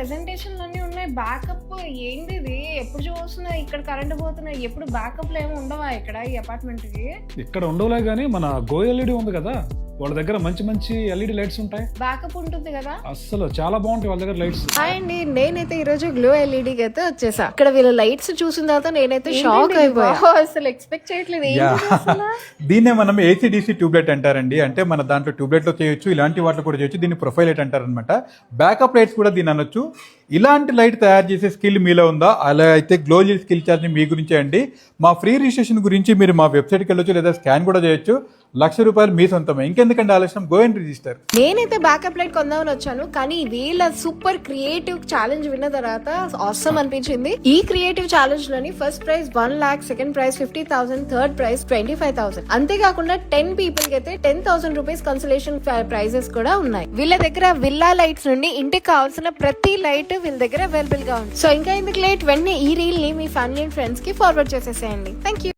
ప్రెజెంటేషన్లు అన్నీ ఉన్నాయి. బ్యాకప్ ఏంది ఇది? ఎప్పుడు చూస్తున్నా ఇక్కడ కరెంట్ పోతున్నాయి. ఎప్పుడు బ్యాకప్లు ఏమి ఉండవా ఇక్కడ ఈ అపార్ట్మెంట్ కి? ఇక్కడ ఉండవులే గానీ మన గో ఎల్ఈడి ఉంది కదా, వాళ్ళ దగ్గర మంచి మంచి ఎల్ఈడి లైట్స్ ఉంటాయి. బ్యాకప్ ఉంటుంది కదా, అస్సలు చాలా బాగుంటాయి వాళ్ళ దగ్గర లైట్స్. అండి నేనైతే ఈ రోజు గ్లో ఎల్ఈడి అయితే వచ్చేసా. ఇక్కడ వీళ్ళ లైట్స్ చూసిన తర్వాత నేనైతే షాక్ అయిపోయా. అసలు ఎక్స్పెక్ట్ చేయట్లేదు. దీన్నే మనం ఏసీడీసీ ట్యూబ్లైట్ అంటారండి. అంటే మన దాంట్లో ట్యూబ్లైట్ లో చేయొచ్చు, ఇలాంటి వాటిలో కూడా చేయొచ్చు. దీన్ని ప్రొఫైల్ లైట్ అంటారు అనమాట. బ్యాకప్ లైట్స్ కూడా దీన్ని అనొచ్చు. ఇలాంటి లైట్ తయారు చేసే స్కిల్ మీలో ఉందా? అలా అయితే గ్లో స్కిల్ చార్జ్ మీ గురించే అండి. మా ఫ్రీ రిజిస్ట్రేషన్ గురించి మీరు మా వెబ్సైట్కి వెళ్ళొచ్చు, లేదా స్కాన్ కూడా చేయొచ్చు. ₹1,00,000 మీ సొంతమే. ఇంకెందుకంటే ఆలస్యం, గో అండ్ రిజిస్టర్. నేనైతే బ్యాకప్ లైట్ కొందామని వచ్చాను, కానీ వీళ్ళ సూపర్ క్రియేటివ్ ఛాలెంజ్ విన్న తర్వాత ఆసమ్ అనిపించింది. ఈ క్రియేటివ్ ఛాలెంజ్ లోని first prize 1 lakh, second prize 50,000, third prize 25,000. అంతేకాకుండా 10 పీపుల్ కి అయితే ₹10,000 కన్సలేషన్ ప్రైజెస్ కూడా ఉన్నాయి. వీళ్ళ దగ్గర విల్లా లైట్స్ నుండి ఇంటికి కావాల్సిన ప్రతి లైట్ వీళ్ళ దగ్గర అవైలబుల్ గా ఉంది. సో ఇంకా ఎందుకు లేట్, వెంటనే ఈ రీల్ ని మీ ఫ్యామిలీ అండ్ ఫ్రెండ్స్ కి ఫార్వర్డ్ చేసేసేయండి. Thank you.